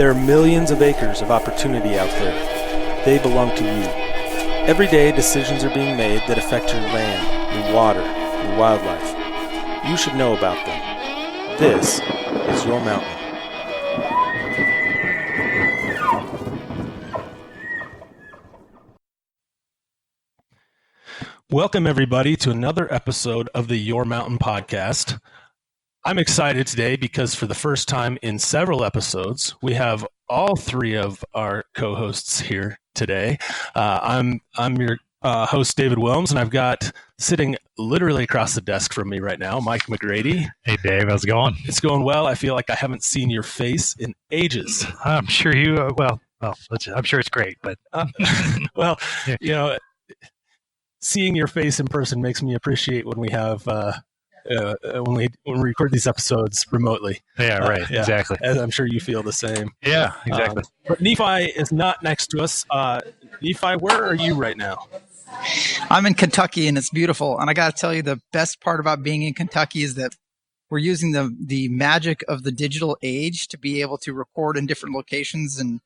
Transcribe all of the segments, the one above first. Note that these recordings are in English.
There are millions of acres of opportunity out there. They belong to you. Every day, decisions are being made that affect your land, your water, your wildlife. You should know about them. This is your mountain. Welcome, everybody, to another episode of the Your Mountain podcast. I'm excited today because for the first time in several episodes, we have all three of our co-hosts here today. I'm your host, David Wilms, and I've got sitting literally across the desk from me right now, Mike McGrady. Hey, Dave. How's it going? It's going well. I feel like I haven't seen your face in ages. I'm sure you, I'm sure it's great, but. Well, you know, seeing your face in person makes me appreciate when we have when we record these episodes remotely. Yeah, right. Exactly. As I'm sure you feel the same. Yeah, exactly. But Nephi is not next to us. Nephi, where are you right now? I'm in Kentucky, and it's beautiful. And I got to tell you, the best part about being in Kentucky is that we're using the magic of the digital age to be able to record in different locations. And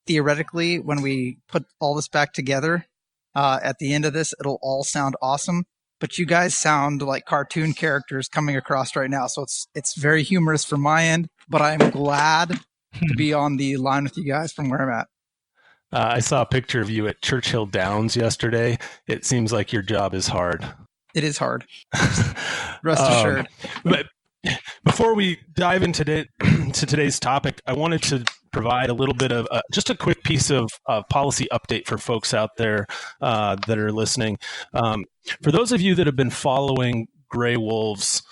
theoretically, when we put all this back together, at the end of this, it'll all sound awesome. But you guys sound like cartoon characters coming across right now. So it's very humorous from my end, but I'm glad to be on the line with you guys from where I'm at. I saw a picture of you at Churchill Downs yesterday. It seems like your job is hard. It is hard. Rest assured. But before we dive into today's topic, I wanted to provide a little bit of just a quick piece of policy update for folks out there that are listening. For those of you that have been following gray wolves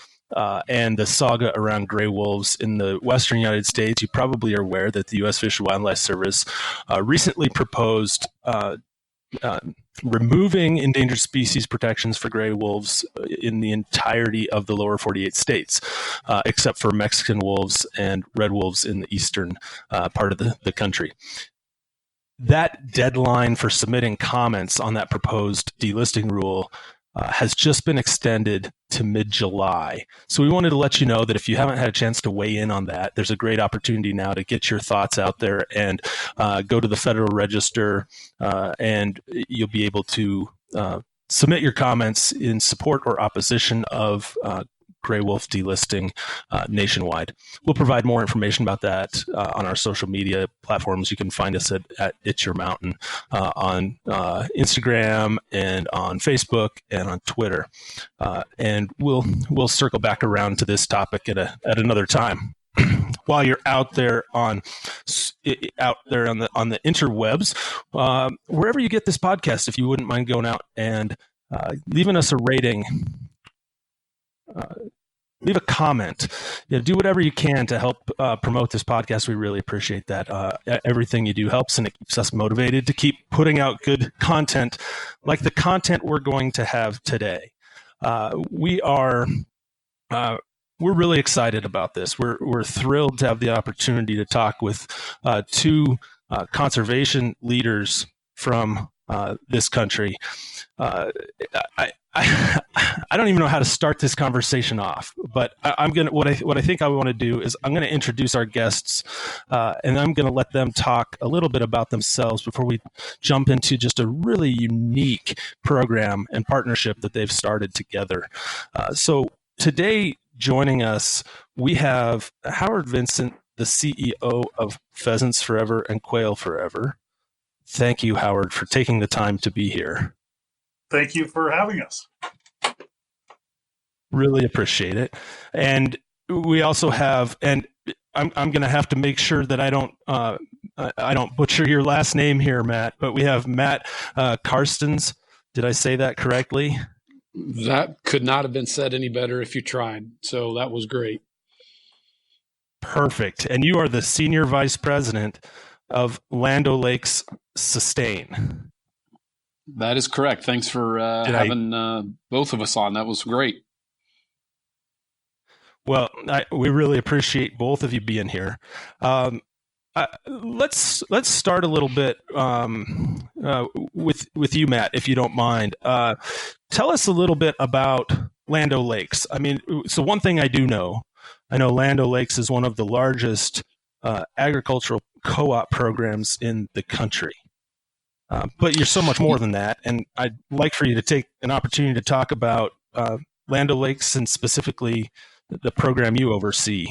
and the saga around gray wolves in the western United States, you probably are aware that the U.S. Fish and Wildlife Service recently proposed removing endangered species protections for gray wolves in the entirety of the lower 48 states, except for Mexican wolves and red wolves in the eastern part of the country. That deadline for submitting comments on that proposed delisting rule has just been extended to mid-July. So we wanted to let you know that if you haven't had a chance to weigh in on that, there's a great opportunity now to get your thoughts out there and go to the Federal Register, and you'll be able to submit your comments in support or opposition of gray wolf delisting nationwide. We'll provide more information about that on our social media platforms. You can find us at It's Your Mountain on Instagram and on Facebook and on Twitter. And we'll circle back around to this topic at another time. While you're out there on the interwebs, wherever you get this podcast, if you wouldn't mind going out and leaving us a rating. Leave a comment. Do whatever you can to help promote this podcast. We really appreciate that. Everything you do helps, and it keeps us motivated to keep putting out good content like the content we're going to have today. We're really excited about this. We're thrilled to have the opportunity to talk with two conservation leaders from this country. I don't even know how to start this conversation off, but what I think I want to do is I'm going to introduce our guests, and I'm going to let them talk a little bit about themselves before we jump into just a really unique program and partnership that they've started together. So today, joining us, we have Howard Vincent, the CEO of Pheasants Forever and Quail Forever. Thank you, Howard, for taking the time to be here. Thank you for having us. Really appreciate it. And we also have, and I'm going to have to make sure that I don't butcher your last name here, Matt, but we have Matt Carstens. Did I say that correctly? That could not have been said any better if you tried. So that was great. Perfect. And you are the Senior Vice President of Land O'Lakes Sustain. That is correct. Thanks for having both of us on. That was great. Well, we really appreciate both of you being here. Let's start a little bit with you, Matt, if you don't mind. Tell us a little bit about Land O'Lakes. I mean, so one thing I know Land O'Lakes is one of the largest agricultural co-op programs in the country. But you're so much more than that, and I'd like for you to take an opportunity to talk about Land O'Lakes and specifically the program you oversee.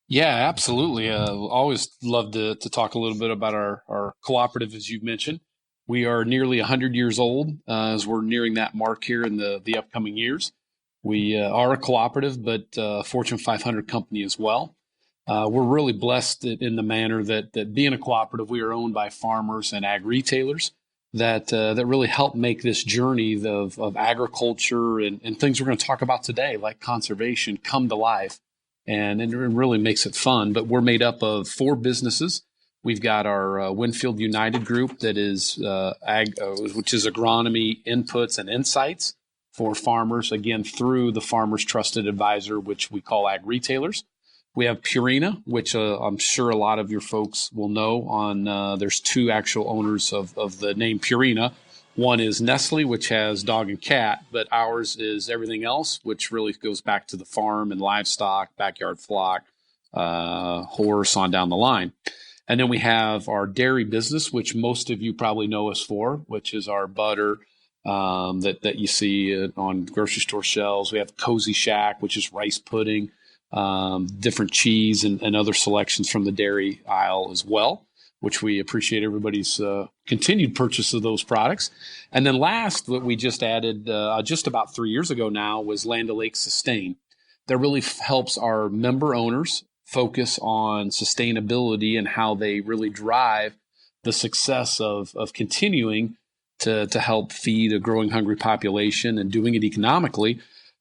Yeah, absolutely. Always love to talk a little bit about our cooperative, as you mentioned. We are nearly 100 years old as we're nearing that mark here in the upcoming years. We are a cooperative, but Fortune 500 company as well. We're really blessed in the manner that being a cooperative, we are owned by farmers and ag retailers that really help make this journey of agriculture and things we're going to talk about today, like conservation, come to life. And it really makes it fun. But we're made up of 4 businesses. We've got our Winfield United group that is which is agronomy inputs and insights for farmers, again, through the Farmers Trusted Advisor, which we call ag retailers. We have Purina, which I'm sure a lot of your folks will know. There's 2 actual owners of the name Purina. One is Nestle, which has dog and cat, but ours is everything else, which really goes back to the farm and livestock, backyard flock, horse on down the line. And then we have our dairy business, which most of you probably know us for, which is our butter that you see on grocery store shelves. We have Cozy Shack, which is rice pudding, different cheese and other selections from the dairy aisle as well, which we appreciate everybody's continued purchase of those products. And then last, what we just added just about 3 years ago now was Land O'Lakes Sustain. That really helps our member owners focus on sustainability and how they really drive the success of continuing to help feed a growing hungry population and doing it economically,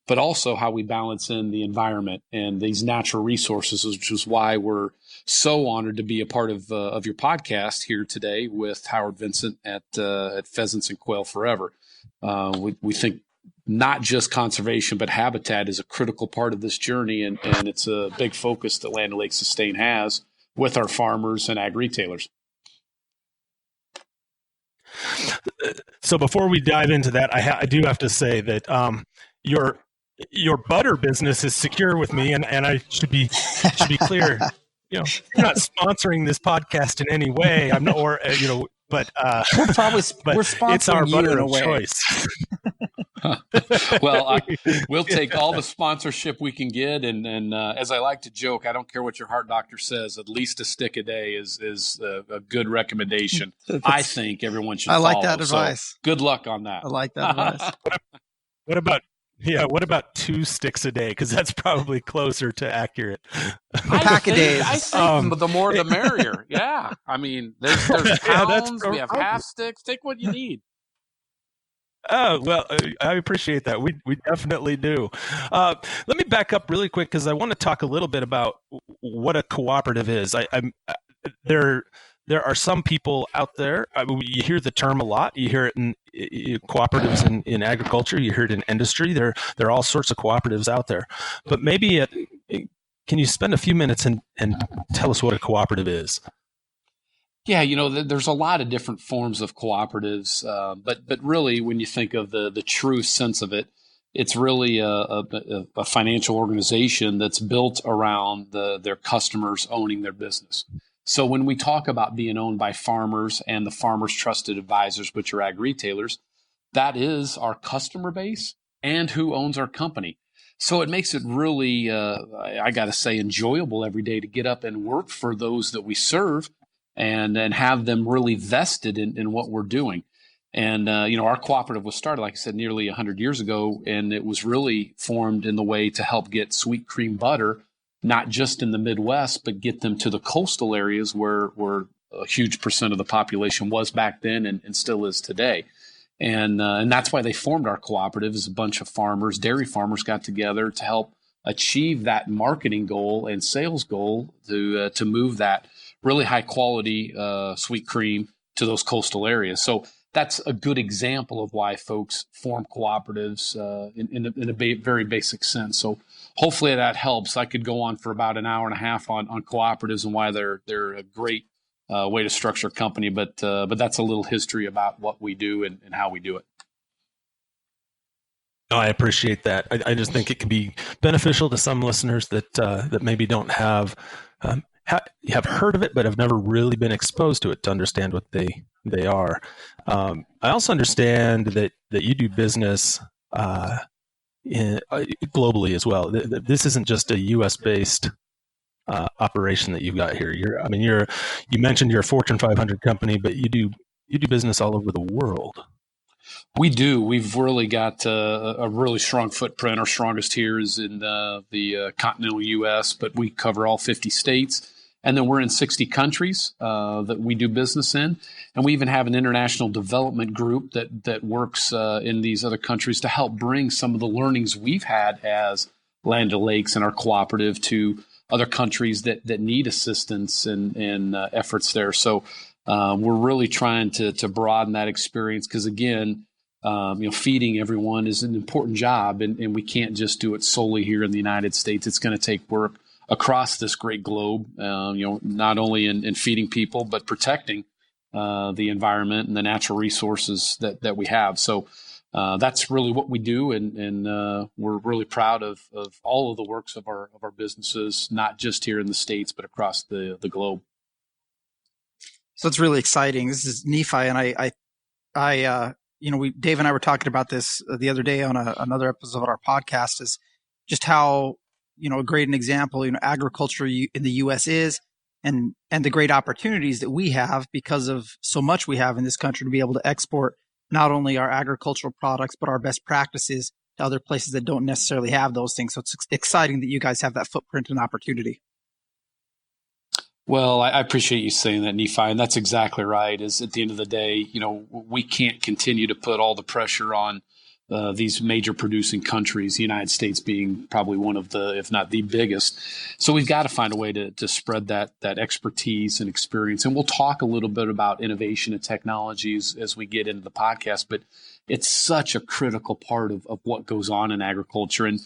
but also how we balance in the environment and these natural resources, which is why we're so honored to be a part of your podcast here today with Howard Vincent at Pheasants and Quail Forever. We think not just conservation, but habitat is a critical part of this journey, and it's a big focus that Land O'Lakes Sustain has with our farmers and ag retailers. So before we dive into that, I do have to say that your butter business is secure with me, and I should be clear. You're not sponsoring this podcast in any way. I'm not, but we're sponsoring it's our you butter in a of way. choice. Well, we'll take all the sponsorship we can get, and as I like to joke, I don't care what your heart doctor says. At least a stick a day is a good recommendation. I think everyone should. I like follow. that advice. So good luck on that. I like that advice. What about 2 sticks a day? Because that's probably closer to accurate. Pack a day. I think the more the merrier. Yeah, I mean, there's pounds. We have half sticks. Take what you need. Oh, well, I appreciate that. We definitely do. Let me back up really quick because I want to talk a little bit about what a cooperative is. There are some people out there, you hear the term a lot. You hear it in cooperatives in agriculture. You hear it in industry. There are all sorts of cooperatives out there. But maybe can you spend a few minutes and tell us what a cooperative is? Yeah, there's a lot of different forms of cooperatives, but really, when you think of the true sense of it, it's really a financial organization that's built around their customers owning their business. So when we talk about being owned by farmers and the Farmers Trusted Advisors, which are ag retailers, that is our customer base and who owns our company. So it makes it really, I got to say, enjoyable every day to get up and work for those that we serve and have them really vested in what we're doing. And, our cooperative was started, like I said, nearly 100 years ago, and it was really formed in the way to help get sweet cream butter, not just in the Midwest, but get them to the coastal areas where a huge percent of the population was back then and still is today. And that's why they formed our cooperative, is a bunch of farmers, dairy farmers, got together to help achieve that marketing goal and sales goal to move that really high quality sweet cream to those coastal areas. So that's a good example of why folks form cooperatives in a very basic sense. So hopefully that helps. I could go on for about an hour and a half on cooperatives and why they're a great way to structure a company, but that's a little history about what we do and how we do it. No, I appreciate that. I just think it can be beneficial to some listeners that maybe don't have have heard of it, but have never really been exposed to it to understand what they are. I also understand that you do business globally as well. This isn't just a U.S. based operation that you've got here. You mentioned you're a Fortune 500 company, but you do business all over the world. We do. We've really got a really strong footprint. Our strongest here is in the continental U.S., but we cover all 50 states. And then we're in 60 countries that we do business in. And we even have an international development group that works in these other countries to help bring some of the learnings we've had as Land O'Lakes and our cooperative to other countries that need assistance and efforts there. So we're really trying to broaden that experience because, again, feeding everyone is an important job, and we can't just do it solely here in the United States. It's going to take work across this great globe, not only in feeding people, but protecting the environment and the natural resources that we have. So that's really what we do, and we're really proud of all of the works of our businesses, not just here in the States, but across the globe. So it's really exciting. This is Nephi, and Dave and I were talking about this the other day on another episode of our podcast, is just how, a great an example, agriculture in the U.S. is, and the great opportunities that we have because of so much we have in this country to be able to export not only our agricultural products, but our best practices to other places that don't necessarily have those things. So it's exciting that you guys have that footprint and opportunity. Well, I appreciate you saying that, Nephi, and that's exactly right. Is at the end of the day, we can't continue to put all the pressure on these major producing countries, the United States being probably one of the, if not the biggest. So we've got to find a way to spread that expertise and experience. And we'll talk a little bit about innovation and technologies as we get into the podcast, but it's such a critical part of what goes on in agriculture. And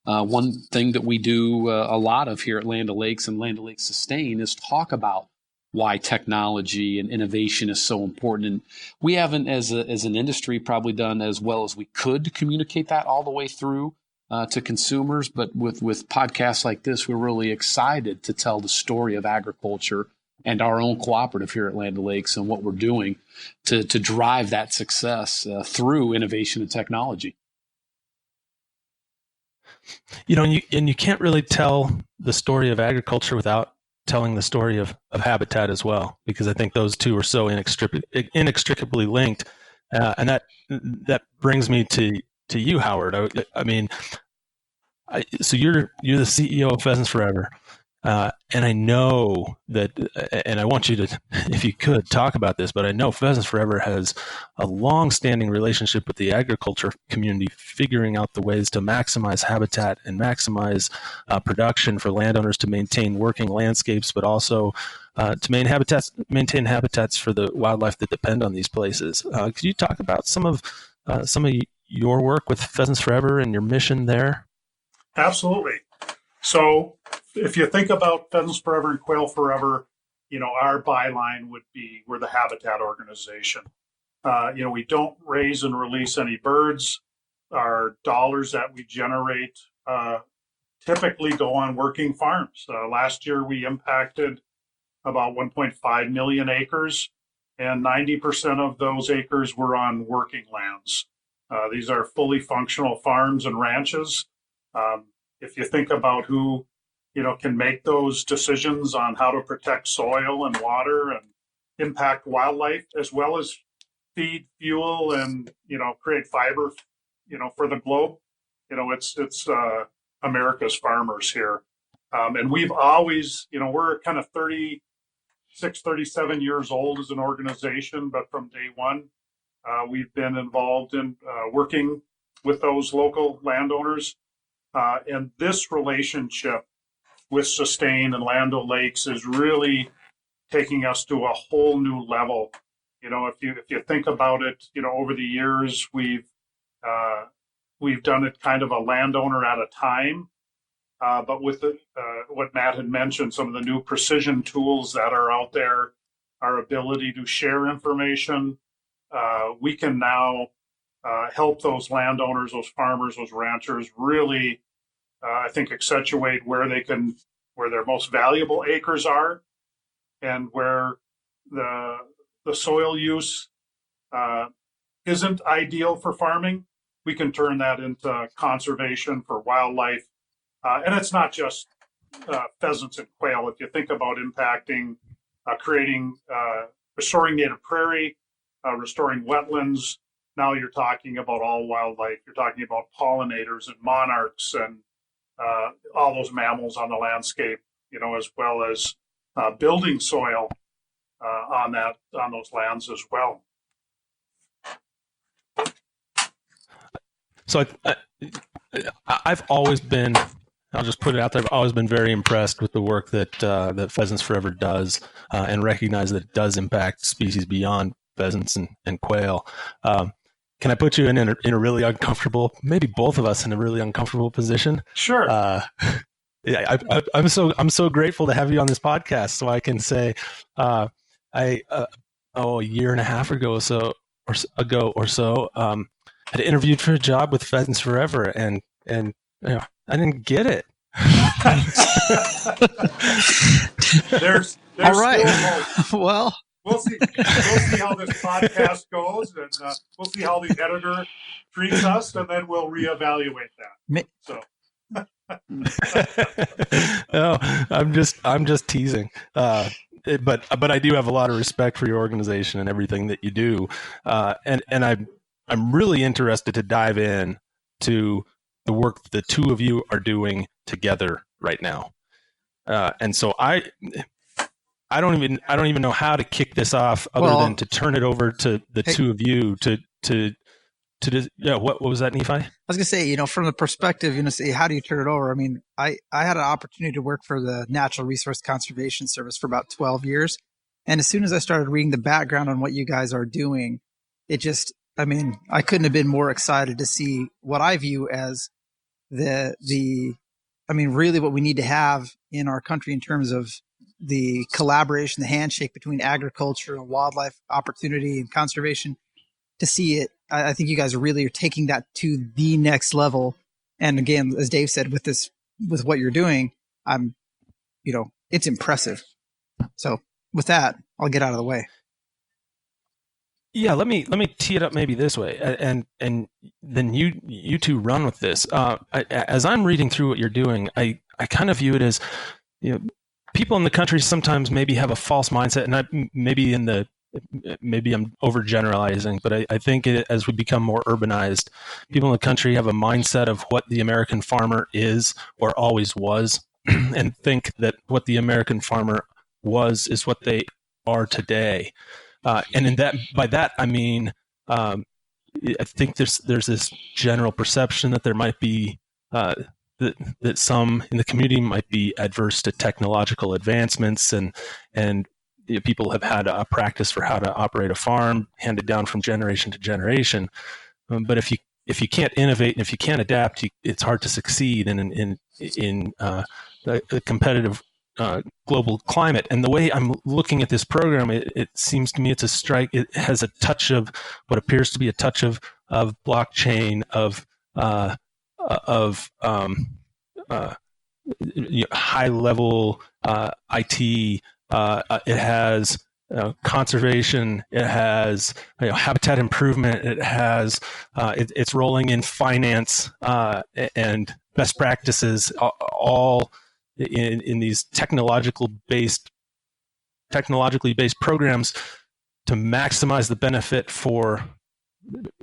one thing that we do a lot of here at Land O'Lakes and Land O'Lakes Sustain is talk about why technology and innovation is so important. And we haven't, as an industry, probably done as well as we could to communicate that all the way through to consumers. But with podcasts like this, we're really excited to tell the story of agriculture and our own cooperative here at Land O'Lakes and what we're doing to drive that success through innovation and technology. And you can't really tell the story of agriculture without telling the story of habitat as well, because I think those two are so inextricably linked. And that brings me to you, Howard. So you're the CEO of Pheasants Forever. And I know that, and I want you to, if you could, talk about this, but I know Pheasants Forever has a long-standing relationship with the agriculture community, figuring out the ways to maximize habitat and maximize production for landowners to maintain working landscapes, but also to maintain habitats for the wildlife that depend on these places. Could you talk about some of your work with Pheasants Forever and your mission there? Absolutely. So if you think about Pheasants Forever and Quail Forever, our byline would be we're the habitat organization. We don't raise and release any birds. Our dollars that we generate typically go on working farms. Last year, we impacted about 1.5 million acres, and 90% of those acres were on working lands. These are fully functional farms and ranches. If you think about who can make those decisions on how to protect soil and water and impact wildlife, as well as feed, fuel, and create fiber, for the globe. It's America's farmers here, and we've always, we're kind of 36, 37 years old as an organization, but from day one, we've been involved in working with those local landowners, and this relationship with Sustain and Land O'Lakes is really taking us to a whole new level. If you think about it, over the years we've done it kind of a landowner at a time, but with what Matt had mentioned, some of the new precision tools that are out there, our ability to share information, we can now help those landowners, those farmers, those ranchers really, I think, accentuate where their most valuable acres are, and where the soil use isn't ideal for farming. We can turn that into conservation for wildlife. And it's not just pheasants and quail. If you think about impacting, creating, restoring native prairie, restoring wetlands, now you're talking about all wildlife. You're talking about pollinators and monarchs and all those mammals on the landscape, as well as building soil on those lands as well. So I've always been, I'll just put it out there, I've always been very impressed with the work that Pheasants Forever does, and recognize that it does impact species beyond pheasants and quail. Can I put you in a really uncomfortable, maybe both of us in a really uncomfortable position? Sure. Yeah, I'm so grateful to have you on this podcast, so I can say, a year and a half ago or so, I'd interviewed for a job with Pheasants Forever, and I didn't get it. there's All right. still hope. Well, We'll see how this podcast goes, and we'll see how the editor treats us, and then we'll reevaluate that. So. No, I'm just teasing. But I do have a lot of respect for your organization and everything that you do, and I'm really interested to dive in to the work that the two of you are doing together right now, and so I don't even know how to kick this off other than to turn it over to the two of you to what was that, Nephi? I was gonna say, from the perspective, say, how do you turn it over? I mean, I had an opportunity to work for the Natural Resource Conservation Service for about 12 years, and as soon as I started reading the background on what you guys are doing, I couldn't have been more excited to see what I view as really what we need to have in our country in terms of the collaboration, the handshake between agriculture and wildlife opportunity and conservation. To see it, I think you guys really are taking that to the next level. And again, as Dave said, with what you're doing, it's impressive. So with that, I'll get out of the way. Yeah, let me tee it up maybe this way, and then you two run with this. As I'm reading through what you're doing, I kind of view it as, people in the country sometimes maybe have a false mindset, and maybe I'm overgeneralizing, but I think as we become more urbanized, people in the country have a mindset of what the American farmer is or always was, and think that what the American farmer was is what they are today. And by that I mean, I think there's this general perception that there might be that some in the community might be adverse to technological advancements, and people have had a practice for how to operate a farm handed down from generation to generation. But if you can't innovate and if you can't adapt, it's hard to succeed in the competitive global climate. And the way I'm looking at this program, it seems to me it has a touch of what appears to be a touch of blockchain, of high level IT. It has conservation. It has habitat improvement. It has it's rolling in finance and best practices, all in these technologically based programs to maximize the benefit for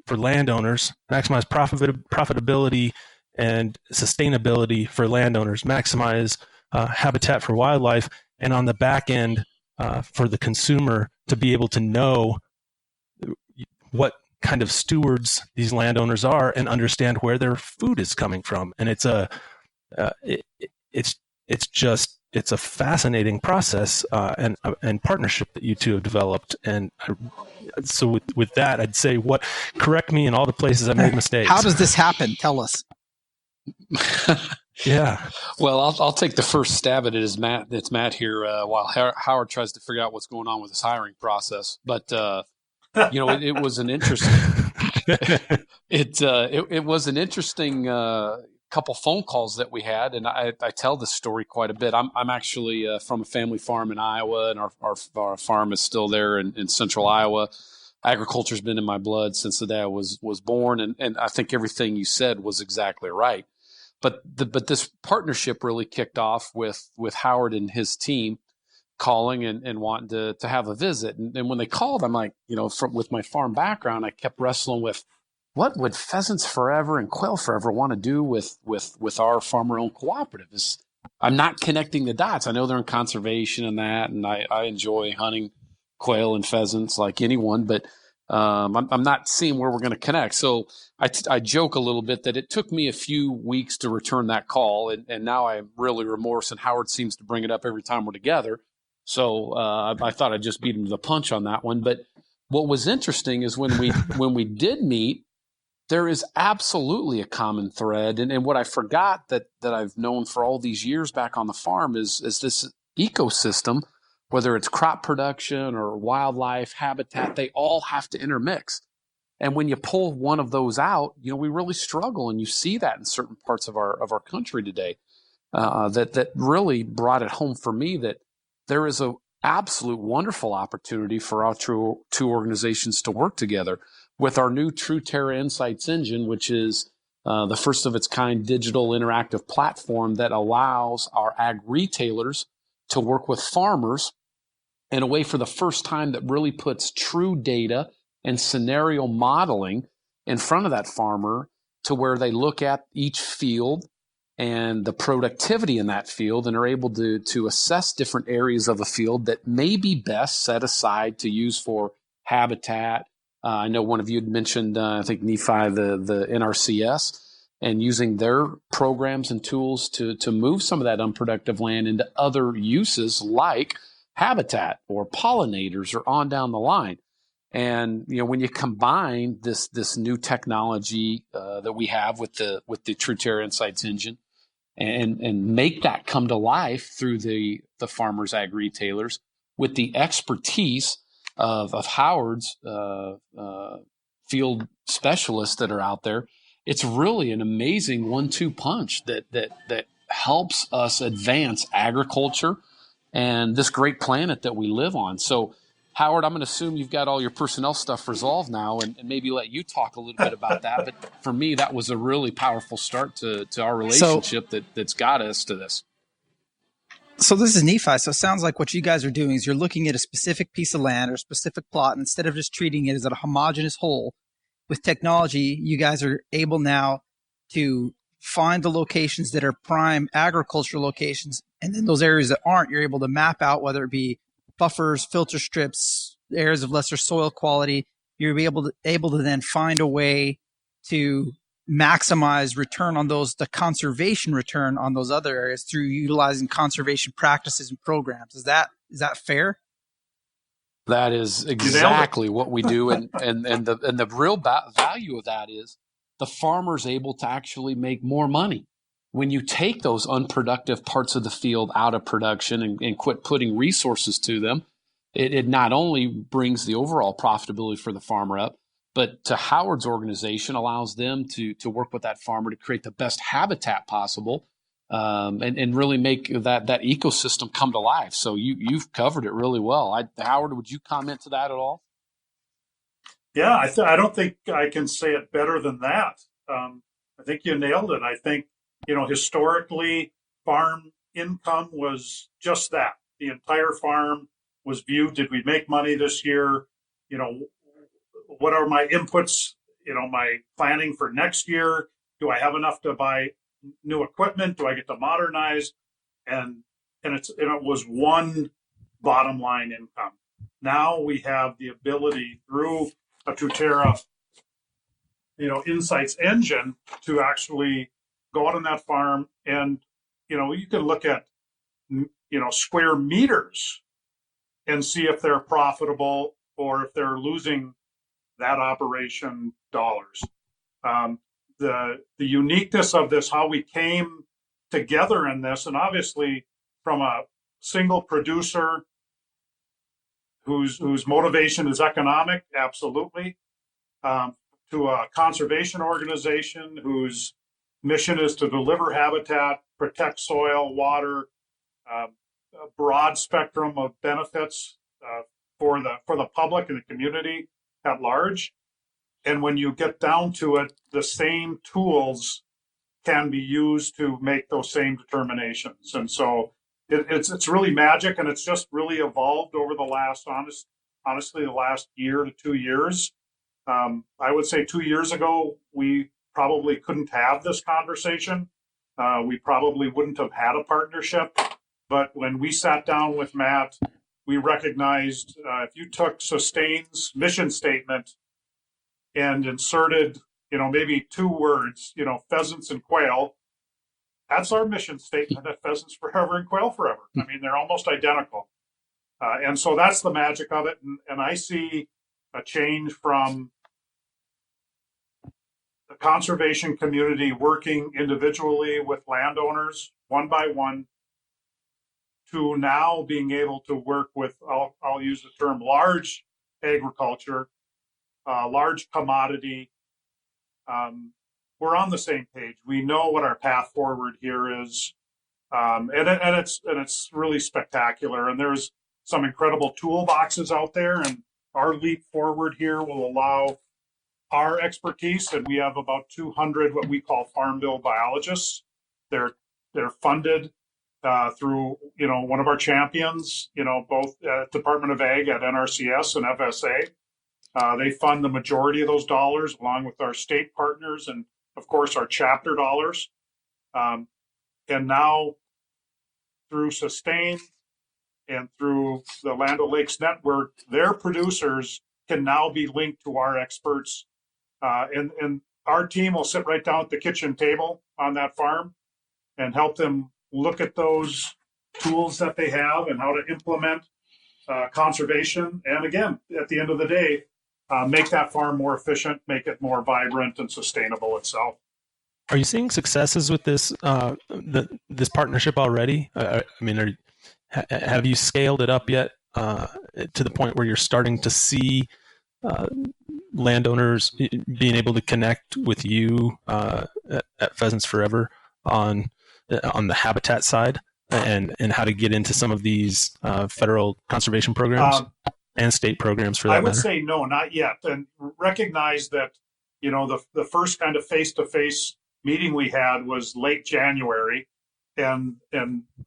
landowners, maximize profitability and sustainability for landowners, maximize habitat for wildlife, and on the back end for the consumer to be able to know what kind of stewards these landowners are and understand where their food is coming from. And it's a fascinating process and partnership that you two have developed. And so with that, I'd say, correct me in all the places I made mistakes. How does this happen? Tell us. Yeah. Well, I'll take the first stab at it. It's Matt here, while Howard tries to figure out what's going on with his hiring process. But it was an interesting. It was an interesting couple phone calls that we had, and I tell this story quite a bit. I'm actually from a family farm in Iowa, and our farm is still there in central Iowa. Agriculture's been in my blood since the day I was born, and I think everything you said was exactly right. But this partnership really kicked off with Howard and his team calling and wanting to have a visit. And when they called, I'm like, with my farm background, I kept wrestling with what would Pheasants Forever and Quail Forever want to do with our farmer-owned cooperative. I'm not connecting the dots. I know they're in conservation and that, and I enjoy hunting quail and pheasants like anyone, but I'm not seeing where we're going to connect. So I joke a little bit that it took me a few weeks to return that call, and now I'm really remorse, and Howard seems to bring it up every time we're together. So I thought I'd just beat him to the punch on that one. But what was interesting is when we did meet, there is absolutely a common thread. And what I forgot that I've known for all these years back on the farm is this ecosystem, whether it's crop production or wildlife habitat, they all have to intermix. And when you pull one of those out, we really struggle. And you see that in certain parts of our country today. That really brought it home for me that there is a absolute wonderful opportunity for our two organizations to work together with our new Truterra Insights Engine, which is the first of its kind digital interactive platform that allows our ag retailers to work with farmers in a way for the first time that really puts true data and scenario modeling in front of that farmer to where they look at each field and the productivity in that field and are able to assess different areas of a field that may be best set aside to use for habitat. I know one of you had mentioned, I think Nephi, the NRCS, and using their programs and tools to move some of that unproductive land into other uses like habitat or pollinators or on down the line. And when you combine this new technology that we have with the Truterra Insights Engine and make that come to life through the farmers ag retailers with the expertise of Howard's field specialists that are out there, it's really an amazing 1-2 punch that helps us advance agriculture and this great planet that we live on. So, Howard, I'm going to assume you've got all your personnel stuff resolved now, and maybe let you talk a little bit about that. But for me, that was a really powerful start to our relationship that's got us to this. So this is Nephi. So it sounds like what you guys are doing is you're looking at a specific piece of land or a specific plot, and instead of just treating it as a homogeneous whole, with technology, you guys are able now to find the locations that are prime agricultural locations, and then those areas that aren't, you're able to map out whether it be buffers, filter strips, areas of lesser soil quality. You're able to then find a way to maximize return on those, the conservation return on those other areas through utilizing conservation practices and programs. Is that fair? That is exactly what we do, and the real value of that is the farmer's able to actually make more money. When you take those unproductive parts of the field out of production and quit putting resources to them, it not only brings the overall profitability for the farmer up, but to Howard's organization allows them to work with that farmer to create the best habitat possible and really make that ecosystem come to life. So you've covered it really well. Howard, would you comment to that at all? Yeah, I don't think I can say it better than that. I think you nailed it. I think, historically, farm income was just that. The entire farm was viewed, did we make money this year? What are my inputs, my planning for next year? Do I have enough to buy new equipment? Do I get to modernize? And it was one bottom line income. Now we have the ability through a Truterra, Insights Engine to actually go out on that farm and, you can look at, square meters and see if they're profitable or if they're losing that operation dollars. The uniqueness of this, how we came together in this, and obviously from a single producer whose motivation is economic, absolutely. To to a conservation organization whose mission is to deliver habitat, protect soil, water, a broad spectrum of benefits for the public and the community at large. And when you get down to it, the same tools can be used to make those same determinations. And so it's really magic, and it's just really evolved over the last, honestly, the last year to 2 years. I would say 2 years ago, we probably couldn't have this conversation. We probably wouldn't have had a partnership. But when we sat down with Matt, we recognized if you took Sustain's mission statement and inserted, maybe 2 words, pheasants and quail, that's our mission statement at Pheasants Forever and Quail Forever. I mean, they're almost identical. And so that's the magic of it. And I see a change from the conservation community working individually with landowners one by one to now being able to work with, I'll use the term large agriculture, large commodity. We're on the same page. We know what our path forward here is. And it's really spectacular. And there's some incredible toolboxes out there, and our leap forward here will allow our expertise. And we have about 200 what we call farm bill biologists. They're funded through one of our champions, both at Department of Ag at NRCS and FSA. They fund the majority of those dollars, along with our state partners and, of course, our chapter dollars. And now through Sustain and through the Land O'Lakes Network, their producers can now be linked to our experts. And our team will sit right down at the kitchen table on that farm and help them look at those tools that they have and how to implement conservation. And again, at the end of the day, make that farm more efficient, make it more vibrant and sustainable itself. Are you seeing successes with this this partnership already? I mean, have you scaled it up yet to the point where you're starting to see landowners being able to connect with you at Pheasants Forever on the habitat side and how to get into some of these federal conservation programs and state programs for that matter? I would say no, not yet. And recognize that, the first kind of face-to-face meeting we had was late January. And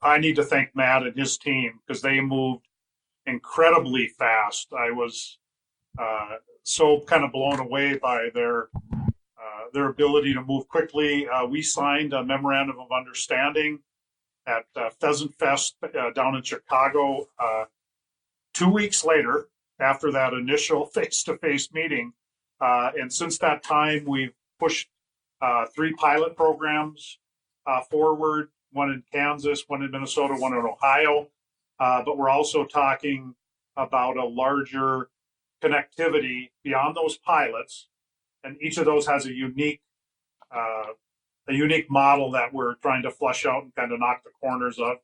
I need to thank Matt and his team because they moved incredibly fast. I was so kind of blown away by their ability to move quickly. We signed a memorandum of understanding at Pheasant Fest down in Chicago 2 weeks later after that initial face-to-face meeting. And since that time, we've pushed 3 pilot programs forward, one in Kansas, one in Minnesota, one in Ohio. But we're also talking about a larger connectivity beyond those pilots. And each of those has a unique model that we're trying to flush out and kind of knock the corners of.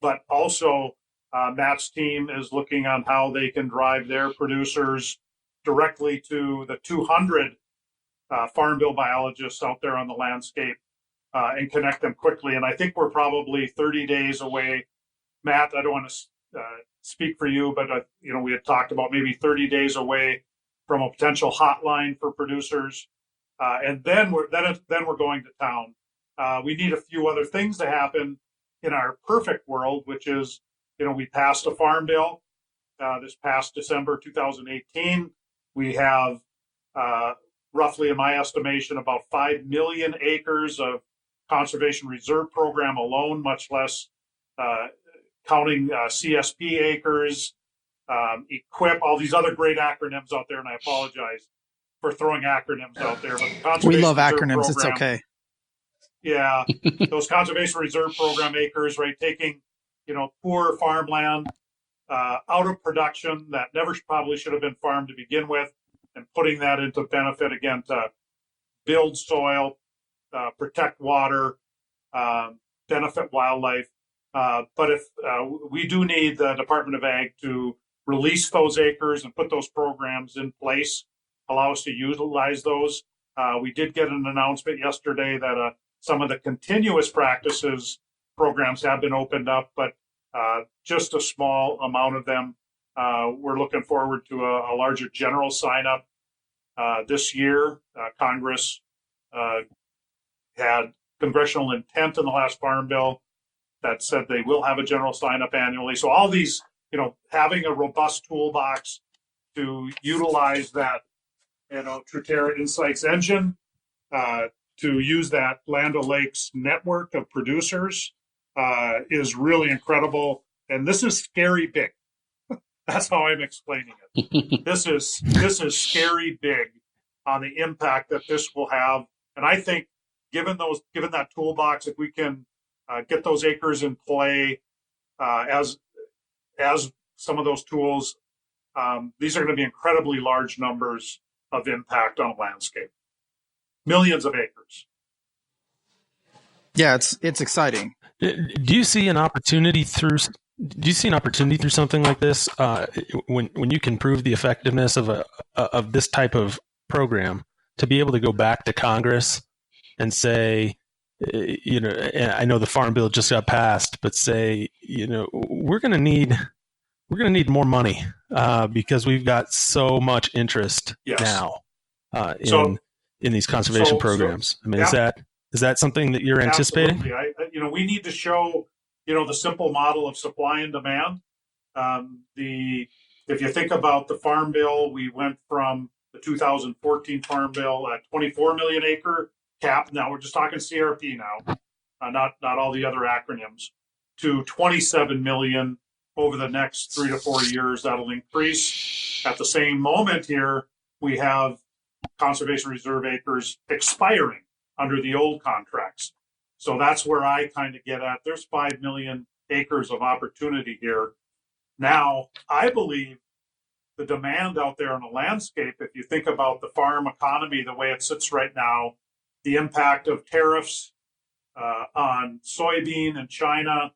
But also, Matt's team is looking on how they can drive their producers directly to the 200 farm bill biologists out there on the landscape and connect them quickly. And I think we're probably 30 days away. Matt, I don't want to speak for you, but we had talked about maybe 30 days away from a potential hotline for producers, and then we're going to town. We need a few other things to happen in our perfect world, which is, we passed a farm bill this past December 2018. We have roughly, in my estimation, about 5 million acres of conservation reserve program alone, much less counting CSP acres, EQIP, all these other great acronyms out there, and I apologize for throwing acronyms out there. But we love acronyms. It's okay. Yeah, those conservation reserve program acres, right? Taking, poor farmland out of production that never probably should have been farmed to begin with, and putting that into benefit again to build soil, protect water, benefit wildlife. But if we do need the Department of Ag to release those acres and put those programs in place, allow us to utilize those. We did get an announcement yesterday that some of the continuous practices programs have been opened up, but just a small amount of them. We're looking forward to a larger general sign up this year. Congress had congressional intent in the last Farm Bill that said they will have a general sign up annually. So all these, having a robust toolbox to utilize that, Truterra Insights Engine, to use that Land O'Lakes network of producers is really incredible. And this is scary big. That's how I'm explaining it. This is scary big on the impact that this will have. And I think given that toolbox, if we can get those acres in play as some of those tools, these are going to be incredibly large numbers of impact on a landscape. Millions of acres. Yeah, it's exciting. Do you see an opportunity through something like this when you can prove the effectiveness of this type of program to be able to go back to Congress and say, and I know the Farm Bill just got passed, but say, we're going to need more money because we've got so much interest now in these conservation programs. I mean, yeah. Is that something that you're anticipating? Absolutely. We need to show, the simple model of supply and demand. If you think about the Farm Bill, we went from the 2014 Farm Bill at 24 million acre cap. Now we're just talking CRP now, not all the other acronyms, to 27 million over the next 3 to 4 years. That'll increase. At the same moment here, we have conservation reserve acres expiring under the old contracts. So that's where I kind of get at. There's 5 million acres of opportunity here. Now, I believe the demand out there in the landscape, if you think about the farm economy, the way it sits right now, the impact of tariffs on soybean in China,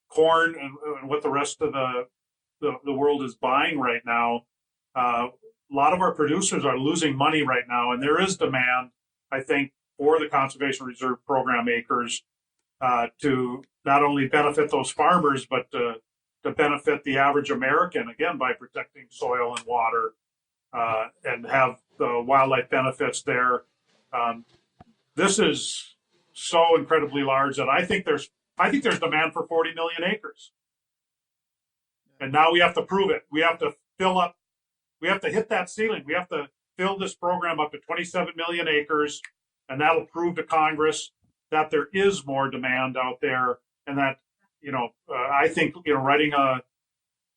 corn, and what the rest of the world is buying right now, a lot of our producers are losing money right now, and there is demand, I think, for the Conservation Reserve Program acres to not only benefit those farmers, but to benefit the average American, again, by protecting soil and water and have the wildlife benefits there. This is so incredibly large that I think there's demand for 40 million acres. And now we have to prove it. We have to hit that ceiling. We have to fill this program up to 27 million acres, and that'll prove to Congress that there is more demand out there, and that, I think, writing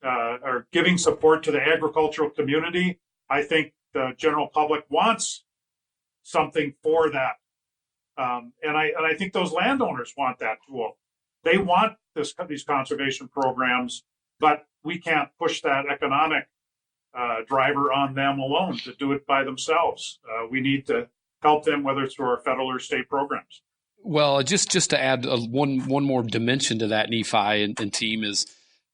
or giving support to the agricultural community, I think the general public wants something for that. And I think those landowners want that tool. They want these conservation programs, but we can't push that economic driver on them alone to do it by themselves. We need to help them, whether it's through our federal or state programs. Well, just to add one more dimension to that, Nephi and team is,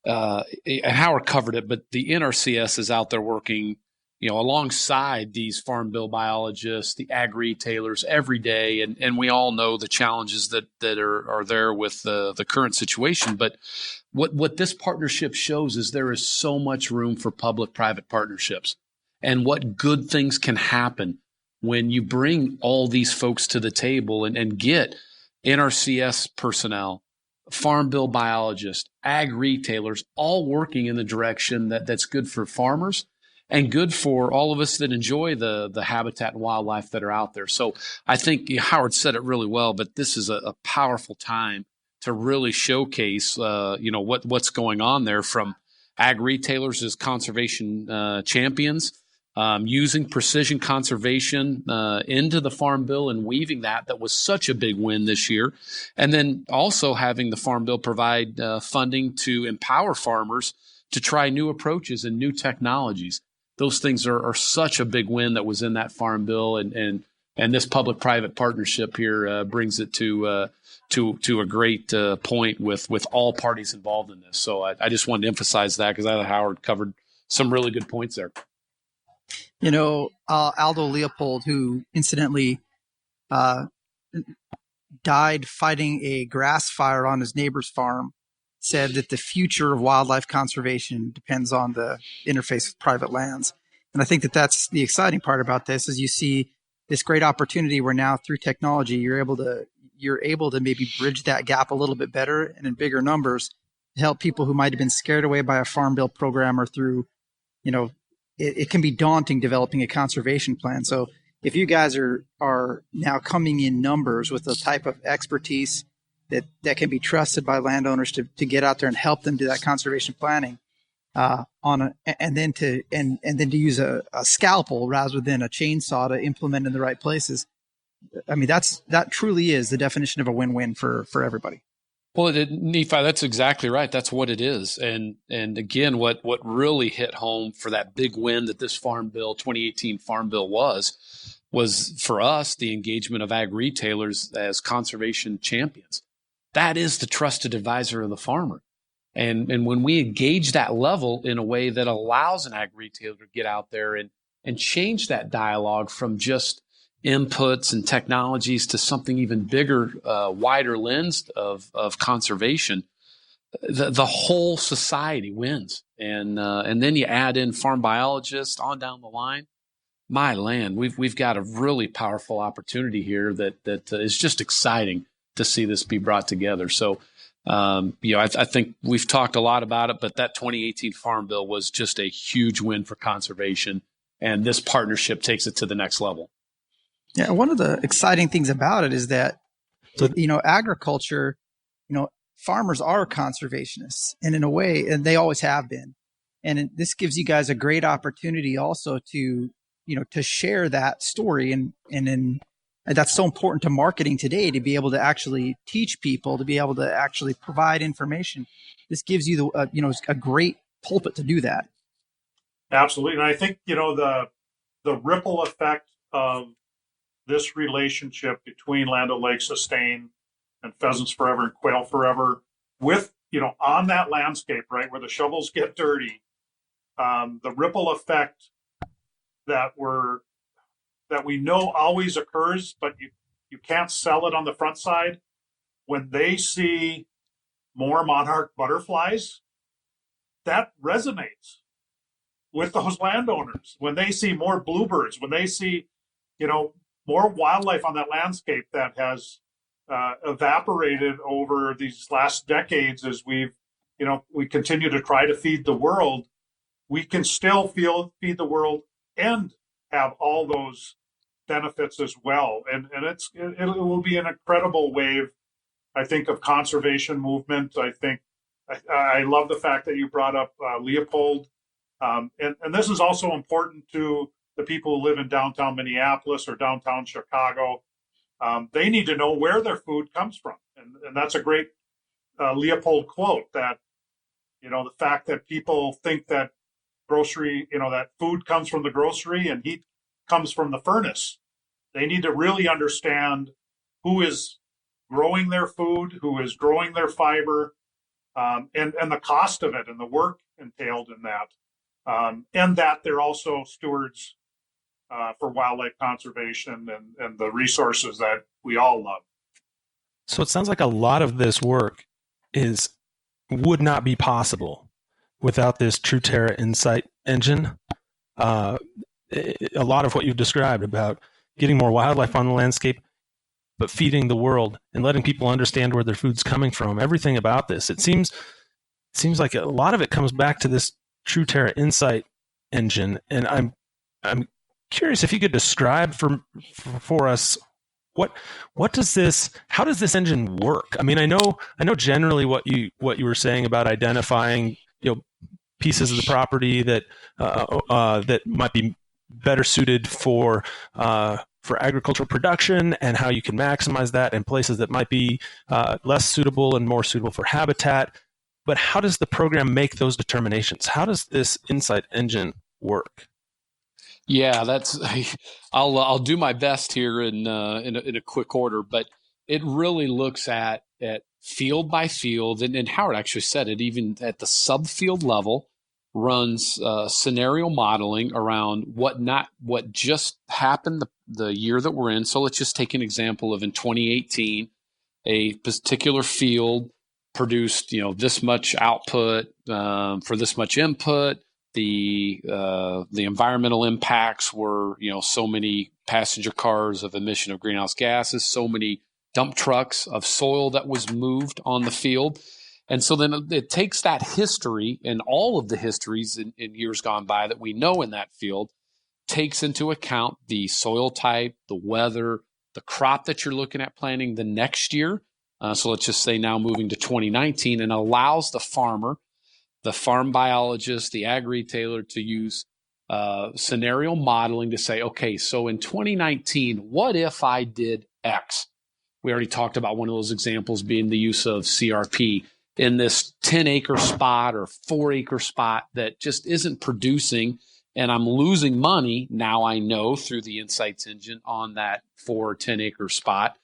and Howard covered it, but the NRCS is out there working, alongside these Farm Bill biologists, the ag retailers every day, and we all know the challenges that are there with the current situation. But what this partnership shows is there is so much room for public-private partnerships, and what good things can happen when you bring all these folks to the table and get NRCS personnel, Farm Bill biologists, ag retailers, all working in the direction that's good for farmers and good for all of us that enjoy the habitat and wildlife that are out there. So I think Howard said it really well, but this is a powerful time to really showcase, what's going on there, from ag retailers as conservation champions, using precision conservation into the Farm Bill and weaving that was such a big win this year. And then also having the Farm Bill provide funding to empower farmers to try new approaches and new technologies. Those things are such a big win that was in that Farm Bill, and this public-private partnership here brings it to a great point with all parties involved in this. So I just wanted to emphasize that because I thought Howard covered some really good points there. Aldo Leopold, who incidentally uh, died fighting a grass fire on his neighbor's farm, said that the future of wildlife conservation depends on the interface with private lands. And I think that that's the exciting part about this, is you see this great opportunity where now through technology, you're able to maybe bridge that gap a little bit better and in bigger numbers to help people who might have been scared away by a farm bill program, or through, it can be daunting developing a conservation plan. So if you guys are now coming in numbers with the type of expertise that can be trusted by landowners to get out there and help them do that conservation planning, and then to use a scalpel rather than a chainsaw to implement in the right places. I mean, that truly is the definition of a win-win for everybody. Well, Nephi, that's exactly right. That's what it is. And again, what really hit home for that big win that this Farm Bill, 2018 Farm Bill was for us, the engagement of ag retailers as conservation champions. That is the trusted advisor of the farmer. And when we engage that level in a way that allows an ag retailer to get out there and change that dialogue from just inputs and technologies to something even bigger, wider lens of conservation, the whole society wins. And then you add in farm biologists on down the line. My land, we've got a really powerful opportunity here that is just exciting to see this be brought together. So, I think we've talked a lot about it, but that 2018 Farm Bill was just a huge win for conservation, and this partnership takes it to the next level. Yeah, one of the exciting things about it is that, agriculture, farmers are conservationists, and in a way, and they always have been. And this gives you guys a great opportunity also to share that story, and that's so important to marketing today, to be able to actually teach people, to be able to actually provide information. This gives you a great pulpit to do that. Absolutely. And I think, the ripple effect of this relationship between Land O'Lakes Sustain and Pheasants Forever and Quail Forever, with, on that landscape, right, where the shovels get dirty, the ripple effect that we know always occurs, but you can't sell it on the front side. When they see more monarch butterflies, that resonates with those landowners. When they see more bluebirds, when they see, more wildlife on that landscape that has evaporated over these last decades, as we continue to try to feed the world, we can still feed the world and have all those benefits as well. And it will be an incredible wave, I think, of conservation movement. I think I love the fact that you brought up Leopold. And this is also important to the people who live in downtown Minneapolis or downtown Chicago. They need to know where their food comes from. And that's a great Leopold quote, that, the fact that people think that that food comes from the grocery and heat comes from the furnace. They need to really understand who is growing their food, who is growing their fiber, and the cost of it and the work entailed in that. And that they're also stewards for wildlife conservation and the resources that we all love. So it sounds like a lot of this work would not be possible without this Truterra Insight Engine. A lot of what you've described about getting more wildlife on the landscape, but feeding the world and letting people understand where their food's coming from, everything about this, it seems like a lot of it comes back to this Truterra Insight Engine. And I'm curious if you could describe for us how does this engine work? I mean, I know generally what you were saying about identifying pieces of the property that might be better suited for agricultural production, and how you can maximize that, and places that might be less suitable and more suitable for habitat. But how does the program make those determinations? How does this Insight Engine work? Yeah, I'll do my best here in a quick order, but it really looks at field by field, and Howard actually said it, even at the subfield level, runs scenario modeling around what just happened the year that we're in. So let's just take an example of in 2018, a particular field produced this much output for this much input. The environmental impacts were so many passenger cars of emission of greenhouse gases, so many dump trucks of soil that was moved on the field. And so then it takes that history and all of the histories in years gone by that we know in that field, takes into account the soil type, the weather, the crop that you're looking at planting the next year. So let's just say now moving to 2019, and allows the farmer, the farm biologist, the ag retailer to use scenario modeling to say, okay, so in 2019, what if I did X? We already talked about one of those examples being the use of CRP in this 10-acre spot or 4-acre spot that just isn't producing, and I'm losing money. Now I know through the Insights Engine on that 4 or 10-acre spot,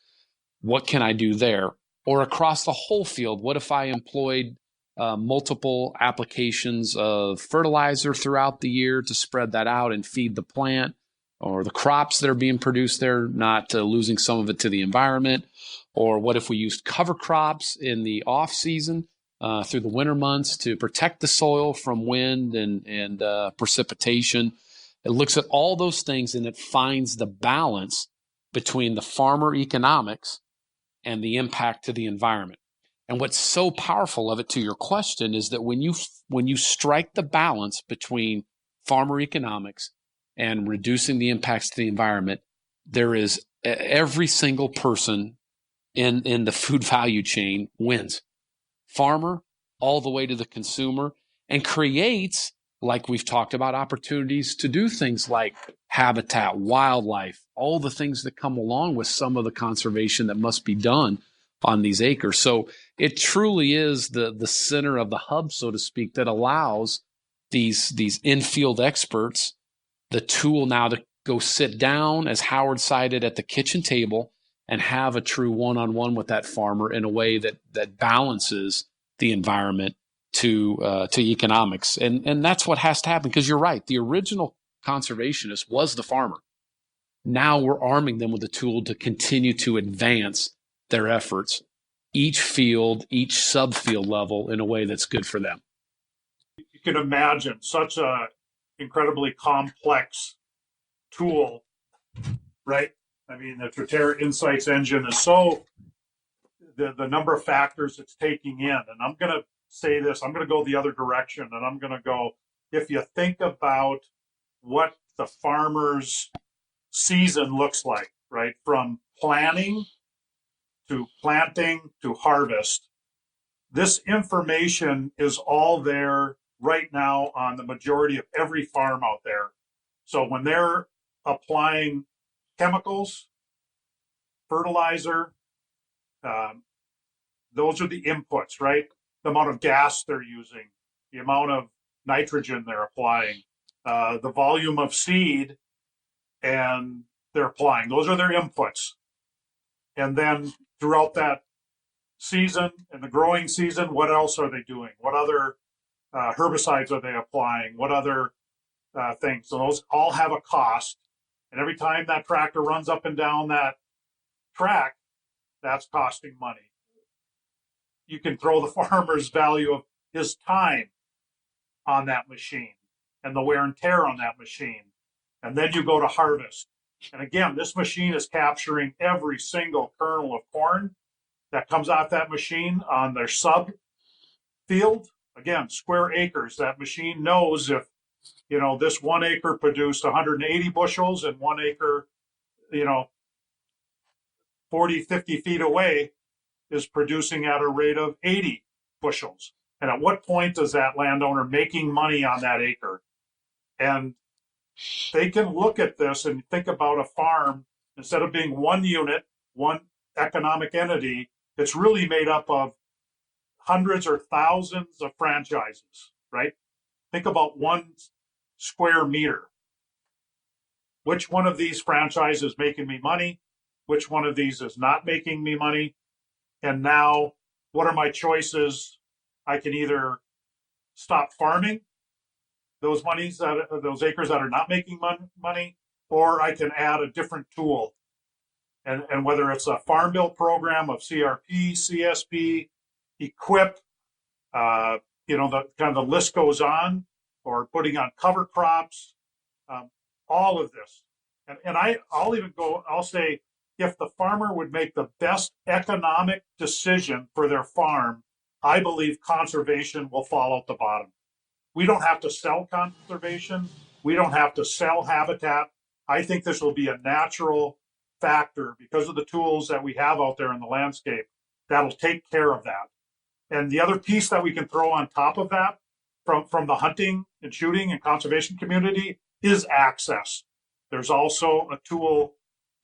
what can I do there? Or across the whole field, what if I employed multiple applications of fertilizer throughout the year to spread that out and feed the plant or the crops that are being produced there, not losing some of it to the environment? Or what if we used cover crops in the off season through the winter months to protect the soil from wind and precipitation? It looks at all those things and it finds the balance between the farmer economics and the impact to the environment. And what's so powerful of it, to your question, is that when you strike the balance between farmer economics and reducing the impacts to the environment, there is every single person in the food value chain wins. Farmer all the way to the consumer, and creates, like we've talked about, opportunities to do things like habitat, wildlife, all the things that come along with some of the conservation that must be done on these acres. So it truly is the center of the hub, so to speak, that allows these in-field experts the tool now to go sit down, as Howard cited, at the kitchen table and have a true one-on-one with that farmer in a way that balances the environment to economics. And that's what has to happen, because you're right. The original conservationist was the farmer. Now we're arming them with a tool to continue to advance their efforts, each field, each subfield level, in a way that's good for them. You can imagine such a incredibly complex tool, right? I mean, the Truterra Insights Engine is so, the number of factors it's taking in. And I'm going to say this, I'm going to go the other direction, and I'm going to go, if you think about what the farmer's season looks like, right? From planning to planting to harvest, this information is all there right now on the majority of every farm out there. So when they're applying chemicals, fertilizer, those are the inputs, right? The amount of gas they're using, the amount of nitrogen they're applying, the volume of seed and they're applying. Those are their inputs. And then throughout that season and the growing season, what else are they doing? What other herbicides are they applying? What other things? So those all have a cost. And every time that tractor runs up and down that track, that's costing money. You can throw the farmer's value of his time on that machine and the wear and tear on that machine. And then you go to harvest. And again, this machine is capturing every single kernel of corn that comes off that machine on their sub field. Again, square acres. That machine knows if, this 1 acre produced 180 bushels and 1 acre, 40, 50 feet away is producing at a rate of 80 bushels. And at what point is that landowner making money on that acre? And they can look at this and think about a farm, instead of being one unit, one economic entity, it's really made up of hundreds or thousands of franchises, right? Think about 1 square meter. Which one of these franchises is making me money? Which one of these is not making me money? And now, what are my choices? I can either stop farming those acres that are not making money, or I can add a different tool. And whether it's a farm bill program of CRP, CSP, equip, the list goes on, or putting on cover crops, all of this. And I'll say, if the farmer would make the best economic decision for their farm, I believe conservation will fall at the bottom. We don't have to sell conservation. We don't have to sell habitat. I think this will be a natural factor because of the tools that we have out there in the landscape that'll take care of that. And the other piece that we can throw on top of that from the hunting and shooting and conservation community is access. There's also a tool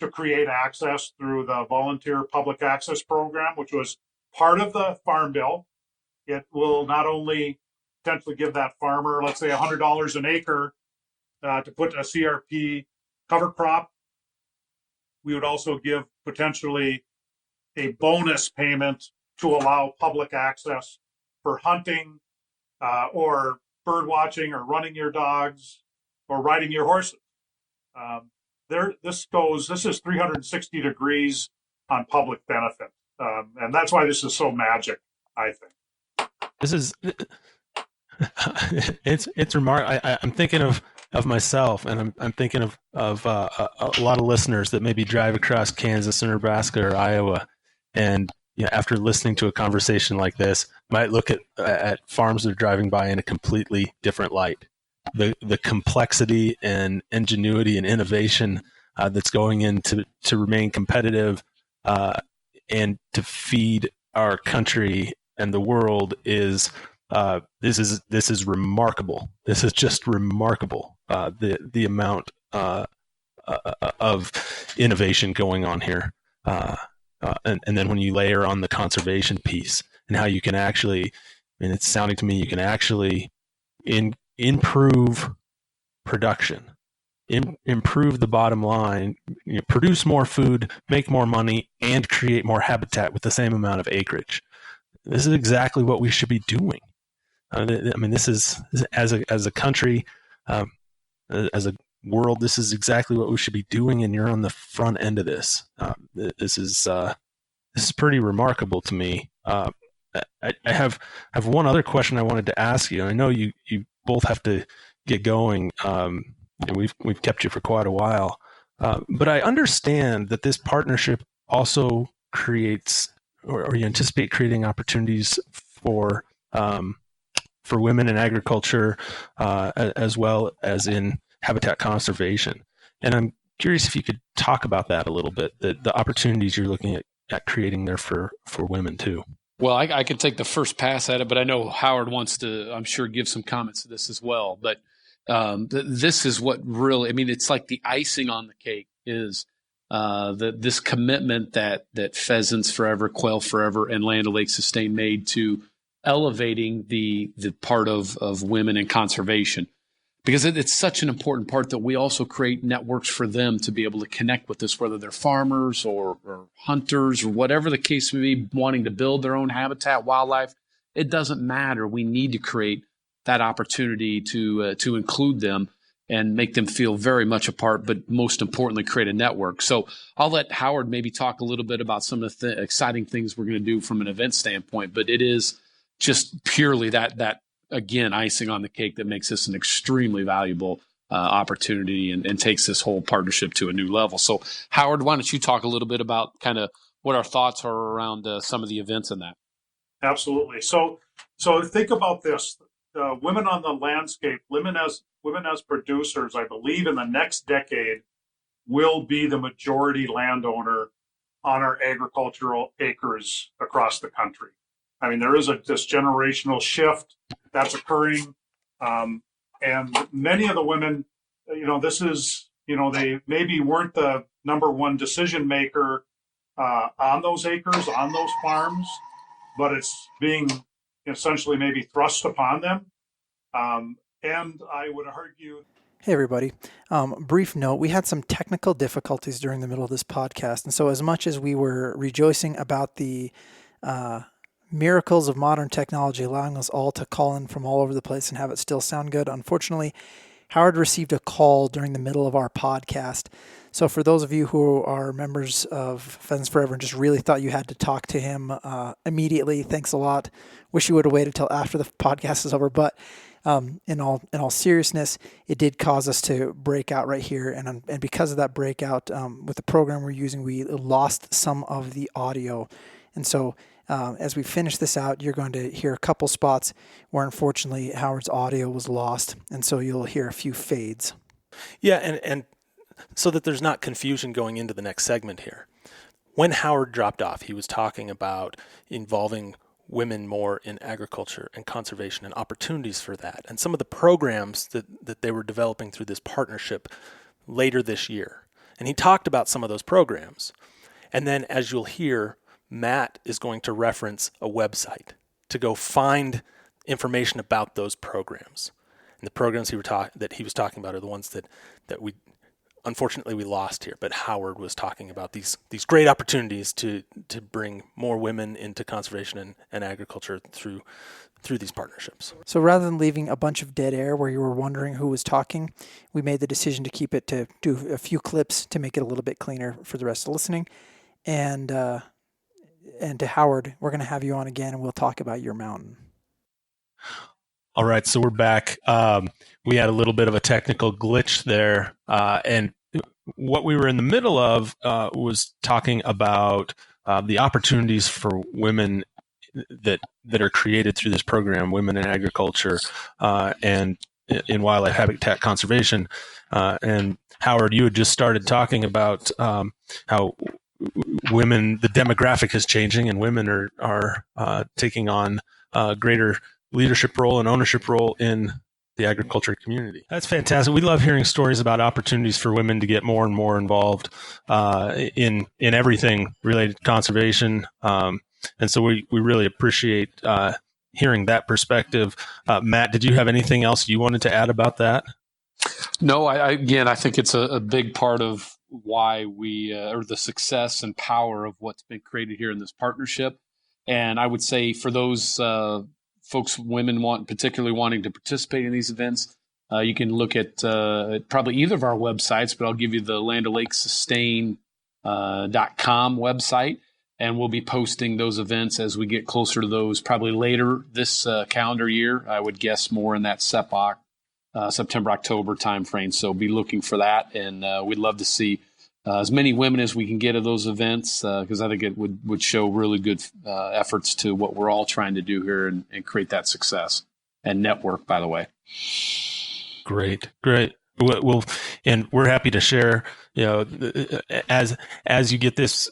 to create access through the Volunteer Public Access Program, which was part of the Farm Bill. It will not only potentially give that farmer, let's say $100 an acre to put a CRP cover crop. We would also give potentially a bonus payment to allow public access for hunting or bird watching or running your dogs or riding your horses. This is 360 degrees on public benefit. And that's why this is so magic, I think. This is, it's remarkable. I'm thinking of myself, and I'm thinking of a lot of listeners that maybe drive across Kansas or Nebraska or Iowa, and after listening to a conversation like this, might look at farms they're driving by in a completely different light. The complexity and ingenuity and innovation that's going into to remain competitive and to feed our country and the world is this is remarkable. This is just remarkable. The amount of innovation going on here, and then when you layer on the conservation piece and how you can actually, and it's sounding to me, you can actually improve production, improve the bottom line, produce more food, make more money, and create more habitat with the same amount of acreage. This is exactly what we should be doing. I mean, this is as a country, as a world, this is exactly what we should be doing, and you're on the front end of this. This is pretty remarkable to me. I have one other question I wanted to ask you. I know you both have to get going, and we've kept you for quite a while, but I understand that this partnership also creates, or you anticipate creating opportunities for women in agriculture, as well as in habitat conservation. And I'm curious if you could talk about that a little bit, the opportunities you're looking at creating there for women too. Well, I could take the first pass at it, but I know Howard wants to, I'm sure, give some comments to this as well. But this is what really, I mean, it's like the icing on the cake is this commitment that Pheasants Forever, Quail Forever, and Land O'Lakes Sustain made to elevating the part of women in conservation, because it's such an important part that we also create networks for them to be able to connect with us, whether they're farmers or hunters or whatever the case may be, wanting to build their own habitat, wildlife. It doesn't matter. We need to create that opportunity to include them and make them feel very much a part, but most importantly, create a network. So I'll let Howard maybe talk a little bit about some of the exciting things we're going to do from an event standpoint, but it is just purely that again, icing on the cake that makes this an extremely valuable opportunity and takes this whole partnership to a new level. So Howard, why don't you talk a little bit about kind of what our thoughts are around some of the events in that? Absolutely. So think about this. Women on the landscape, women as producers, I believe in the next decade will be the majority landowner on our agricultural acres across the country. I mean, there is this generational shift that's occurring. And many of the women, they maybe weren't the number one decision maker on those acres, on those farms, but it's being essentially maybe thrust upon them. And I would argue. Hey, everybody. Brief note, we had some technical difficulties during the middle of this podcast. And so as much as we were rejoicing about the miracles of modern technology allowing us all to call in from all over the place and have it still sound good. Unfortunately, Howard received a call during the middle of our podcast. So for those of you who are members of Pheasants Forever and just really thought you had to talk to him immediately, thanks a lot. Wish you would have waited till after the podcast is over. But in all seriousness, it did cause us to break out right here. And because of that breakout, with the program we're using, we lost some of the audio. And so as we finish this out, you're going to hear a couple spots where unfortunately Howard's audio was lost. And so you'll hear a few fades. Yeah, and so that there's not confusion going into the next segment here. When Howard dropped off, he was talking about involving women more in agriculture and conservation and opportunities for that, and some of the programs that they were developing through this partnership later this year. And he talked about some of those programs. And then, as you'll hear, Matt is going to reference a website to go find information about those programs. And the programs that he was talking about are the ones that we unfortunately we lost here. But Howard was talking about these great opportunities to bring more women into conservation and agriculture through these partnerships. So rather than leaving a bunch of dead air where you were wondering who was talking, we made the decision to keep it to do a few clips to make it a little bit cleaner for the rest of listening. And to Howard, we're going to have you on again, and we'll talk about your mountain. All right, so we're back. We had a little bit of a technical glitch there, and what we were in the middle of was talking about the opportunities for women that are created through this program, Women in Agriculture and in Wildlife Habitat Conservation. And Howard, you had just started talking about how women, the demographic is changing, and women are taking on a greater leadership role and ownership role in the agriculture community. That's fantastic. We love hearing stories about opportunities for women to get more and more involved in everything related to conservation. And so we really appreciate hearing that perspective. Matt, did you have anything else you wanted to add about that? No, I think it's a big part of why we or the success and power of what's been created here in this partnership. And I would say for those folks, women particularly wanting to participate in these events, you can look at probably either of our websites, but I'll give you the Land O'Lakes Sustain.com website, and we'll be posting those events as we get closer to those, probably later this calendar year. I would guess more in that September, October timeframe. So be looking for that, and we'd love to see as many women as we can get at those events, because I think it would show really good efforts to what we're all trying to do here and create that success and network, by the way. Great. Well, and we're happy to share, as you get this,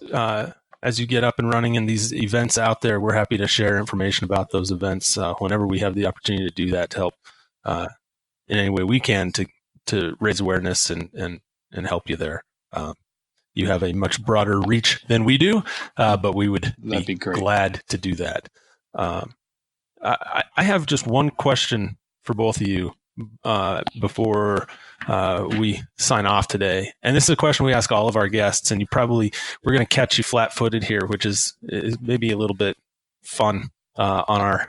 as you get up and running in these events out there, we're happy to share information about those events whenever we have the opportunity to do that, to help in any way we can to raise awareness and help you there. You have a much broader reach than we do, but we would be glad to do that. I have just one question for both of you before we sign off today. And this is a question we ask all of our guests, and we're going to catch you flat-footed here, which is maybe a little bit fun on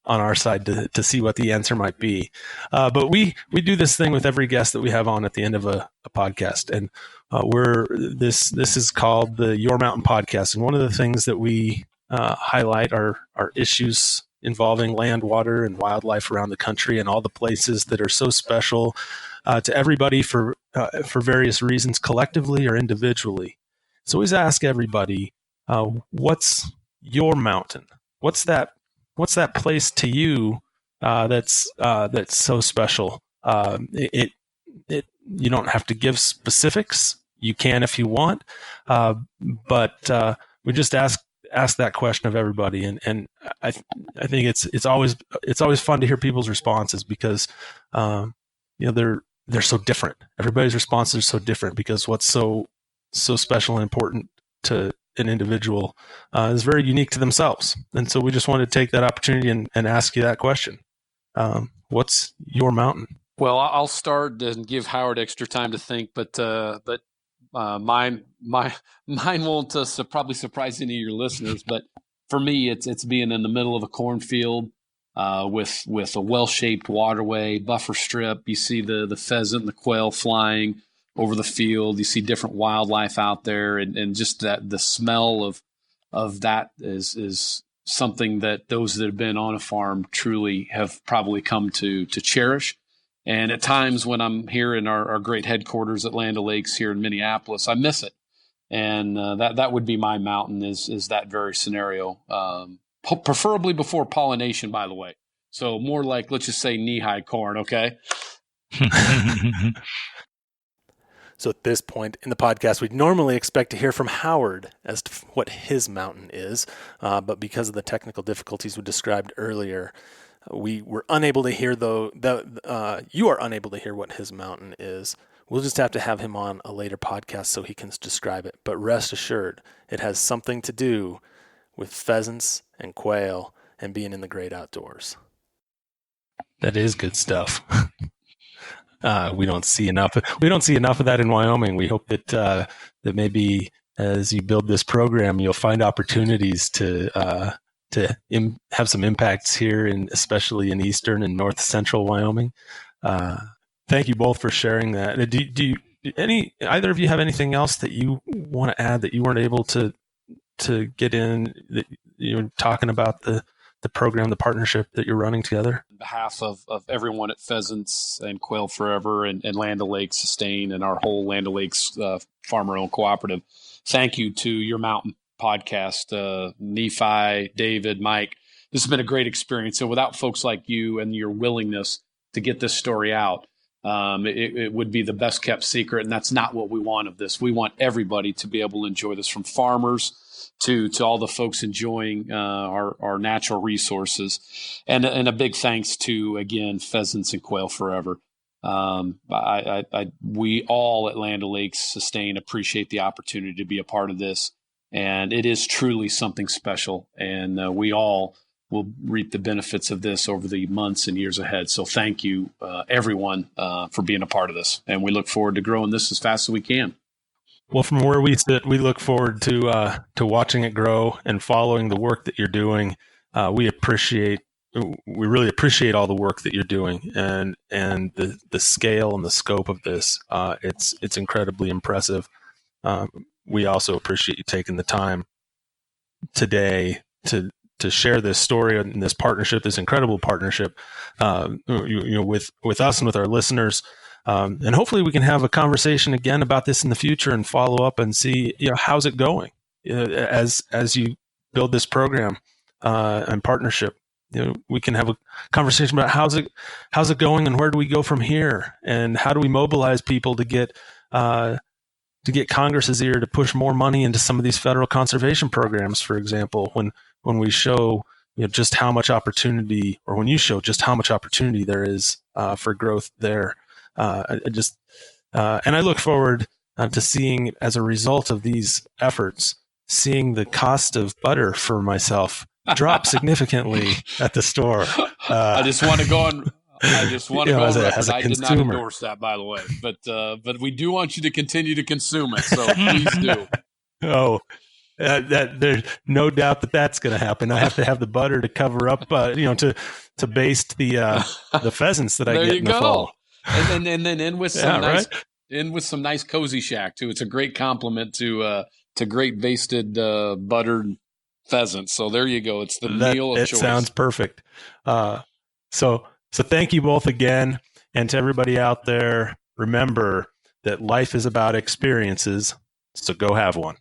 our side to see what the answer might be. But we do this thing with every guest that we have on at the end of a podcast, and this is called the Your Mountain Podcast. And one of the things that we highlight are issues involving land, water, and wildlife around the country, and all the places that are so special to everybody for various reasons, collectively or individually. So always ask everybody, what's your mountain? What's that place to you that's so special? You don't have to give specifics. You can if you want, but we just ask that question of everybody, and I think it's always fun to hear people's responses, because they're so different. Everybody's responses are so different, because what's so special and important to an individual is very unique to themselves. And so we just wanted to take that opportunity and ask you that question. What's your mountain? Well, I'll start and give Howard extra time to think, but mine won't probably surprise any of your listeners. But for me, it's being in the middle of a cornfield with a well-shaped waterway, buffer strip. You see the pheasant and the quail flying over the field. You see different wildlife out there, and just that the smell of that is something that those that have been on a farm truly have probably come to cherish. And at times when I'm here in our great headquarters at Land O'Lakes here in Minneapolis, I miss it. And that would be my mountain is that very scenario. Preferably before pollination, by the way. So more like, let's just say knee-high corn, okay? So at this point in the podcast, we'd normally expect to hear from Howard as to what his mountain is, but because of the technical difficulties we described earlier, we were unable to hear you are unable to hear what his mountain is. We'll just have to have him on a later podcast so he can describe it. But rest assured, it has something to do with pheasants and quail and being in the great outdoors. That is good stuff. We don't see enough of that in Wyoming. We hope that that maybe as you build this program, you'll find opportunities to have some impacts here, especially in eastern and north central Wyoming. Thank you both for sharing that. Do either of you have anything else that you want to add that you weren't able to get in? That you're talking about the program, the partnership that you're running together? On behalf of everyone at Pheasants and Quail Forever and Land O'Lakes Sustain and our whole Land O'Lakes farmer-owned cooperative, thank you to Your Mountain podcast, Nephi, David, Mike. This has been a great experience. And without folks like you and your willingness to get this story out, it would be the best kept secret. And that's not what we want of this. We want everybody to be able to enjoy this, from farmers to all the folks enjoying our natural resources. And a big thanks to, again, Pheasants and Quail Forever. We all at Land O'Lakes Sustain appreciate the opportunity to be a part of this. And it is truly something special. And we all will reap the benefits of this over the months and years ahead. So thank you, everyone, for being a part of this. And we look forward to growing this as fast as we can. Well, from where we sit, we look forward to watching it grow and following the work that you're doing. We really appreciate all the work that you're doing and the scale and the scope of this. It's incredibly impressive. We also appreciate you taking the time today to share this story and this partnership, this incredible partnership, with us and with our listeners. And hopefully we can have a conversation again about this in the future and follow up and see, how's it going as you build this program and partnership. We can have a conversation about how's it going and where do we go from here, and how do we mobilize people to get Congress's ear to push more money into some of these federal conservation programs, for example, when we show just how much opportunity, or when you show just how much opportunity there is for growth there. And I look forward to seeing, as a result of these efforts, seeing the cost of butter for myself drop significantly at the store. I just want to go on. I did not consumer. endorse that, by the way, but we do want you to continue to consume it. So please do. Oh, there's no doubt that's going to happen. I have to have the butter to cover up, to baste the pheasants that I get in the fall. And then end with some nice cozy shack too. It's a great compliment to great basted buttered pheasants. So there you go. It's the meal of choice. It sounds perfect. So thank you both again, and to everybody out there, remember that life is about experiences. So go have one.